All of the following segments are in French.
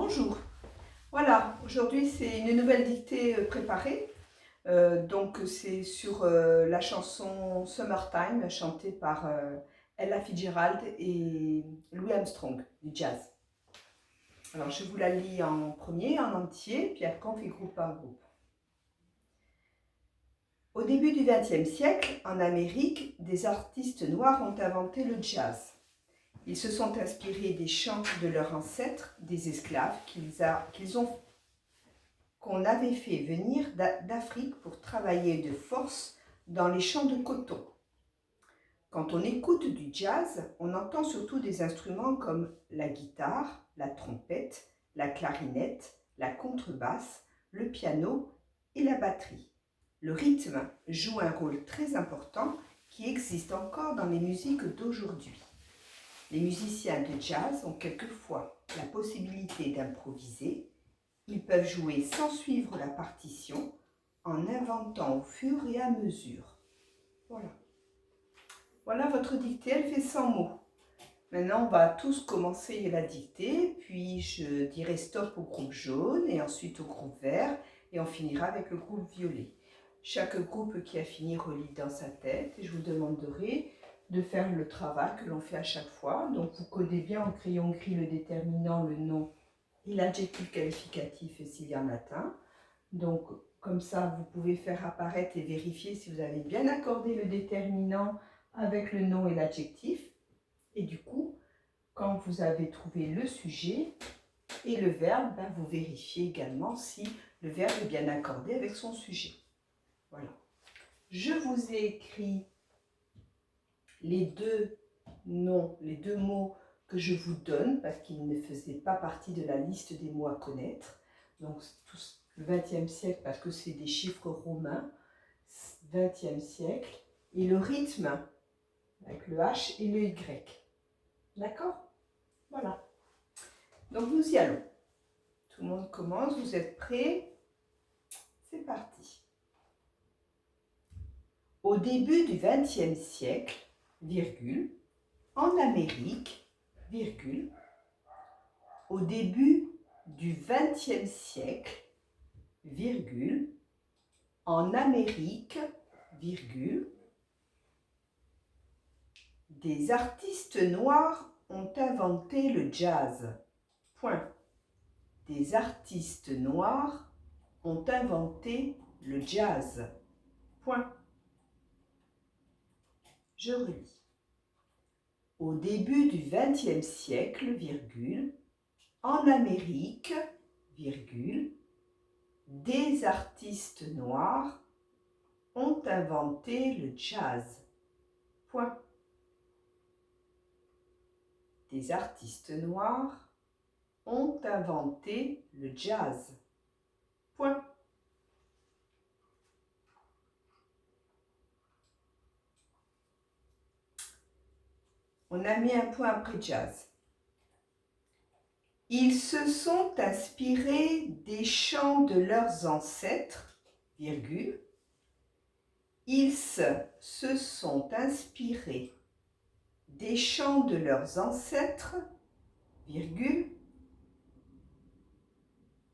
Bonjour, voilà, aujourd'hui c'est une nouvelle dictée préparée. Donc c'est sur la chanson Summertime chantée par Ella Fitzgerald et Louis Armstrong du jazz. Alors je vous la lis en premier, en entier, puis après on fait groupe par groupe. Au début du XXe siècle, en Amérique, des artistes noirs ont inventé le jazz. Ils se sont inspirés des chants de leurs ancêtres, des esclaves qu'on avait fait venir d'Afrique pour travailler de force dans les champs de coton. Quand on écoute du jazz, on entend surtout des instruments comme la guitare, la trompette, la clarinette, la contrebasse, le piano et la batterie. Le rythme joue un rôle très important qui existe encore dans les musiques d'aujourd'hui. Les musiciens de jazz ont quelquefois la possibilité d'improviser. Ils peuvent jouer sans suivre la partition, en inventant au fur et à mesure. Voilà. Voilà votre dictée, elle fait 100 mots. Maintenant, on va tous commencer la dictée, puis je dirai stop au groupe jaune et ensuite au groupe vert, et on finira avec le groupe violet. Chaque groupe qui a fini relit dans sa tête, et je vous demanderai de faire le travail que l'on fait à chaque fois. Donc vous codez bien en crayon gris le déterminant, le nom et l'adjectif qualificatif s'il y en a un. Donc comme ça, vous pouvez faire apparaître et vérifier si vous avez bien accordé le déterminant avec le nom et l'adjectif. Et du coup, quand vous avez trouvé le sujet et le verbe, vous vérifiez également si le verbe est bien accordé avec son sujet. Voilà. Je vous ai écrit les deux noms, les deux mots que je vous donne parce qu'ils ne faisaient pas partie de la liste des mots à connaître. Donc tous le XXe siècle parce que c'est des chiffres romains, XXe siècle, et le rythme avec le H et le Y. D'accord? Voilà. Donc nous y allons. Tout le monde commence, vous êtes prêts? C'est parti. Au début du XXe siècle, virgule, en Amérique, virgule, au début du XXe siècle, virgule, en Amérique, virgule, des artistes noirs ont inventé le jazz. Point. Des artistes noirs ont inventé le jazz. Point. Je relis. Au début du XXe siècle, virgule, en Amérique, virgule, des artistes noirs ont inventé le jazz. Point. Des artistes noirs ont inventé le jazz. Point. On a mis un point après jazz. Ils se sont inspirés des chants de leurs ancêtres, virgule. Ils se sont inspirés des chants de leurs ancêtres, virgule,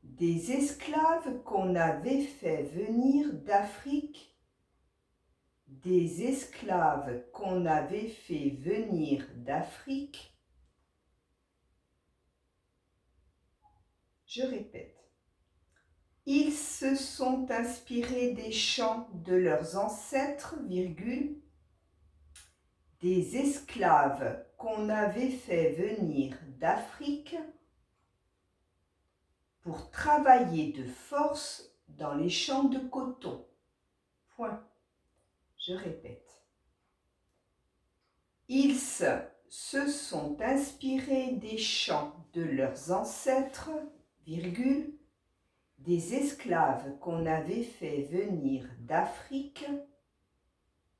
des esclaves qu'on avait fait venir d'Afrique, des esclaves qu'on avait fait venir d'Afrique. Je répète. Ils se sont inspirés des chants de leurs ancêtres, virgule, des esclaves qu'on avait fait venir d'Afrique pour travailler de force dans les champs de coton. Point. Je répète. Ils se sont inspirés des chants de leurs ancêtres, virgule, des esclaves qu'on avait fait venir d'Afrique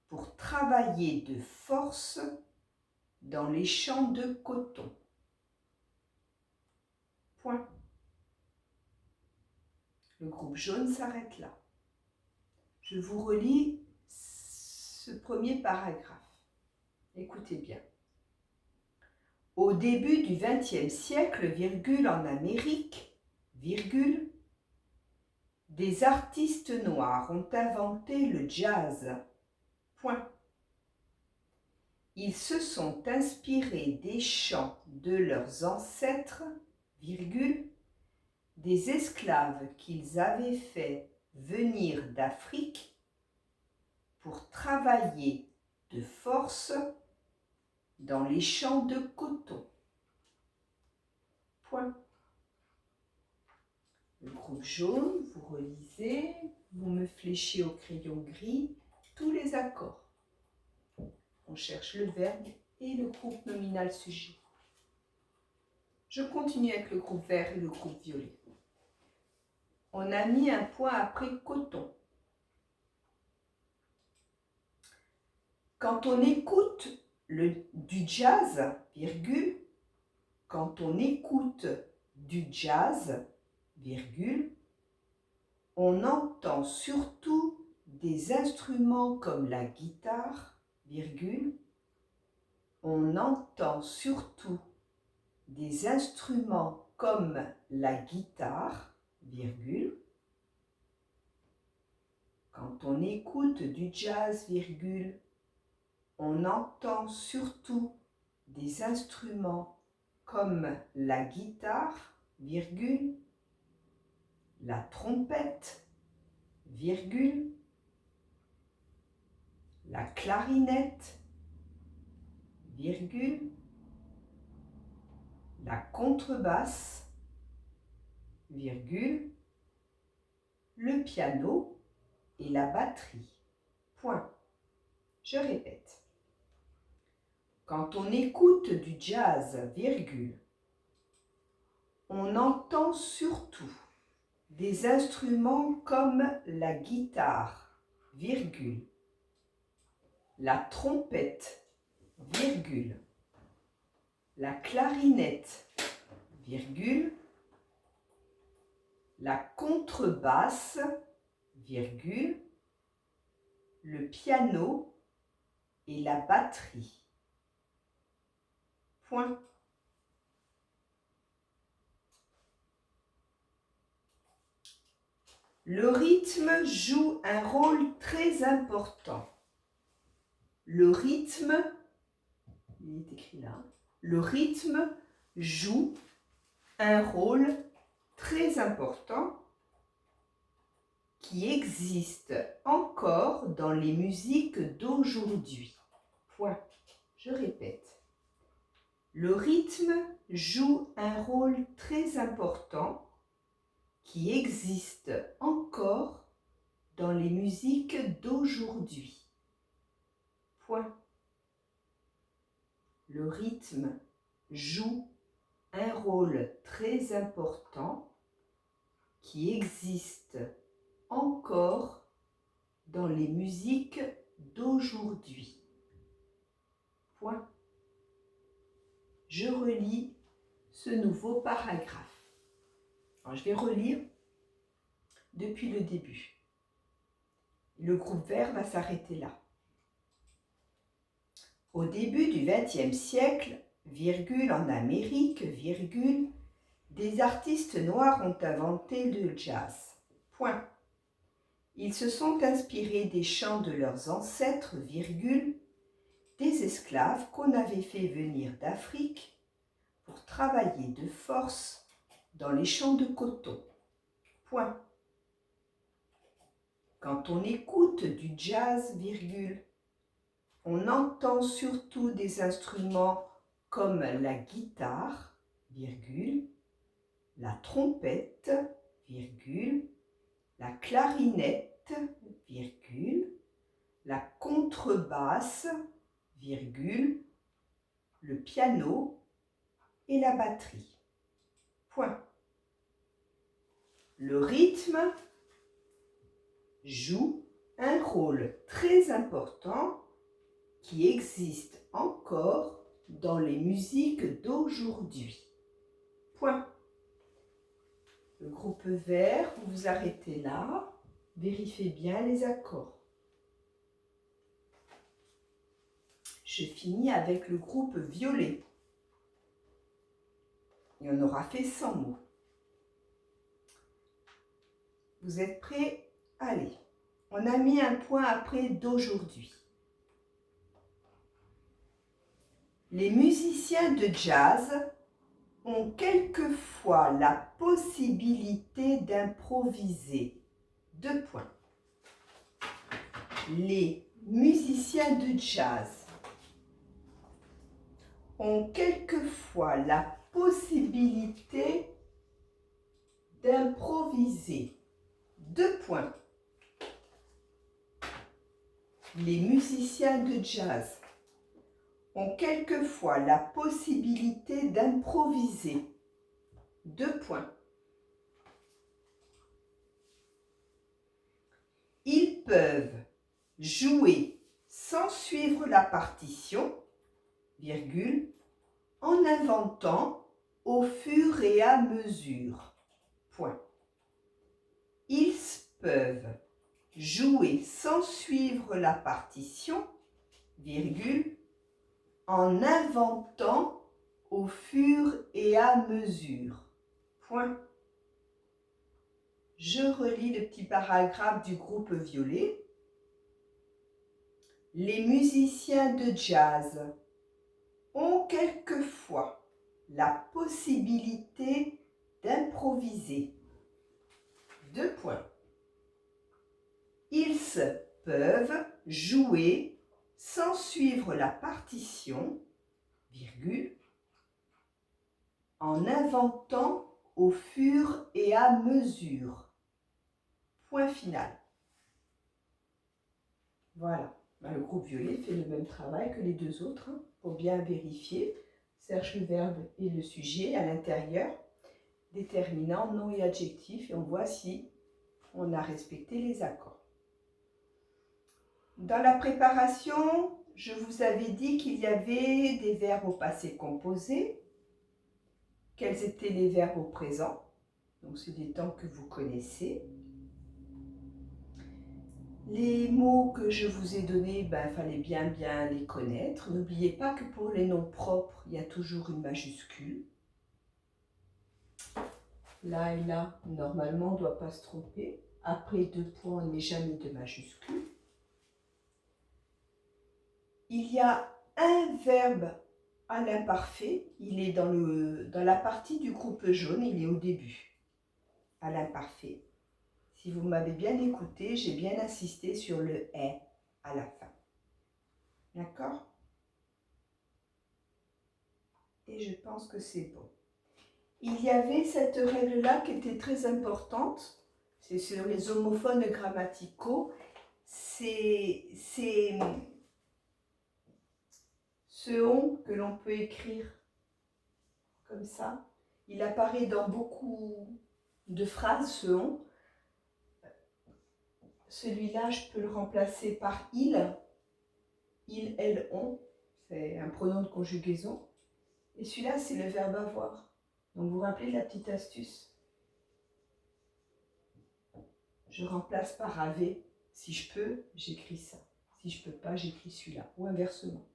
pour travailler de force dans les champs de coton. Point. Le groupe jaune s'arrête là. Je vous relis ce premier paragraphe. Écoutez bien. Au début du XXe siècle, en Amérique, des artistes noirs ont inventé le jazz. Point. Ils se sont inspirés des chants de leurs ancêtres, des esclaves qu'ils avaient fait venir d'Afrique pour travailler de force dans les champs de coton. Point. Le groupe jaune, vous relisez, vous me fléchez au crayon gris tous les accords. On cherche le verbe et le groupe nominal sujet. Je continue avec le groupe vert et le groupe violet. On a mis un point après coton. Quand on écoute du jazz, quand on écoute du jazz, on entend surtout des instruments comme la guitare, on entend surtout des instruments comme la guitare, quand on écoute du jazz, on entend surtout des instruments comme la guitare, la trompette, la clarinette, la contrebasse, le piano et la batterie. Point. Je répète. Quand on écoute du jazz, on entend surtout des instruments comme la guitare, la trompette, la clarinette, la contrebasse, le piano et la batterie. Point. Le rythme joue un rôle très important. Le rythme, il est écrit là, le rythme joue un rôle très important qui existe encore dans les musiques d'aujourd'hui. Point. Je répète. Le rythme joue un rôle très important qui existe encore dans les musiques d'aujourd'hui. Point. Le rythme joue un rôle très important qui existe encore dans les musiques d'aujourd'hui. Point. Je relis ce nouveau paragraphe. Alors, je vais relire depuis le début. Le groupe vert va s'arrêter là. Au début du XXe siècle, en Amérique, des artistes noirs ont inventé le jazz. Point. Ils se sont inspirés des chants de leurs ancêtres, des esclaves qu'on avait fait venir d'Afrique pour travailler de force dans les champs de coton. Point. Quand on écoute du jazz, on entend surtout des instruments comme la guitare, la trompette, la clarinette, la contrebasse, le piano et la batterie. Point. Le rythme joue un rôle très important qui existe encore dans les musiques d'aujourd'hui. Point. Le groupe vert, vous vous arrêtez là, vérifiez bien les accords. Je finis avec le groupe violet. Et on aura fait 100 mots. Vous êtes prêts? Allez, on a mis un point après d'aujourd'hui. Les musiciens de jazz ont quelquefois la possibilité d'improviser. 2 points. Les musiciens de jazz ont quelquefois la possibilité d'improviser. 2 points. Les musiciens de jazz ont quelquefois la possibilité d'improviser. 2 points. Ils peuvent jouer sans suivre la partition, virgule, en inventant au fur et à mesure. Point. Ils peuvent jouer sans suivre la partition, virgule, en inventant au fur et à mesure. Point. Je relis le petit paragraphe du groupe violet. Les musiciens de jazz ont quelquefois la possibilité d'improviser. 2 points. Ils peuvent jouer sans suivre la partition, virgule, en inventant au fur et à mesure. Point final. Voilà. Le groupe violet fait le même travail que les 2 autres pour bien vérifier. Cherche le verbe et le sujet à l'intérieur, déterminant, nom et adjectif, et on voit si on a respecté les accords. Dans la préparation, je vous avais dit qu'il y avait des verbes au passé composé. Quels étaient les verbes au présent? Donc, c'est des temps que vous connaissez. Les mots que je vous ai donnés, il fallait bien les connaître. N'oubliez pas que pour les noms propres, il y a toujours une majuscule. Là et là, normalement, on ne doit pas se tromper. Après 2 points, on n'est jamais de majuscule. Il y a un verbe à l'imparfait. Il est dans la partie du groupe jaune, il est au début, à l'imparfait. Si vous m'avez bien écouté, j'ai bien insisté sur le « est » à la fin. D'accord? Et je pense que c'est bon. Il y avait cette règle-là qui était très importante. C'est sur les homophones grammaticaux. C'est ce « on » que l'on peut écrire comme ça. Il apparaît dans beaucoup de phrases, ce « on ». Celui-là, je peux le remplacer par « il ». Il, elle, on. C'est un pronom de conjugaison. Et celui-là, c'est le verbe avoir. Donc, vous vous rappelez de la petite astuce? Je remplace par avait. Si je peux, j'écris ça. Si je peux pas, j'écris celui-là. Ou inversement.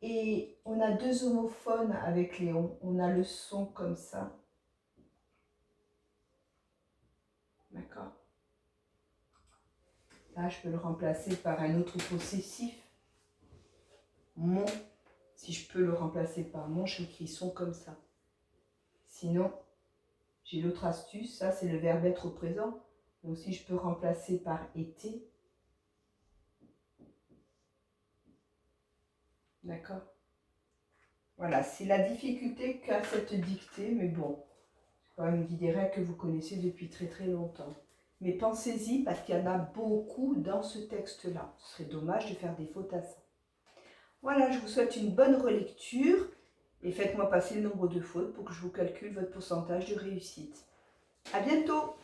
Et on a 2 homophones avec les on. On a le son comme ça. D'accord? Là, je peux le remplacer par un autre possessif. Mon. Si je peux le remplacer par mon, j'écris son comme ça. Sinon, j'ai l'autre astuce. Ça, c'est le verbe être au présent. Donc, si je peux remplacer par été. D'accord? Voilà, c'est la difficulté qu'a cette dictée, mais bon, c'est quand même des règles que vous connaissez depuis très longtemps. Mais pensez-y parce qu'il y en a beaucoup dans ce texte-là. Ce serait dommage de faire des fautes à ça. Voilà, je vous souhaite une bonne relecture et faites-moi passer le nombre de fautes pour que je vous calcule votre pourcentage de réussite. À bientôt!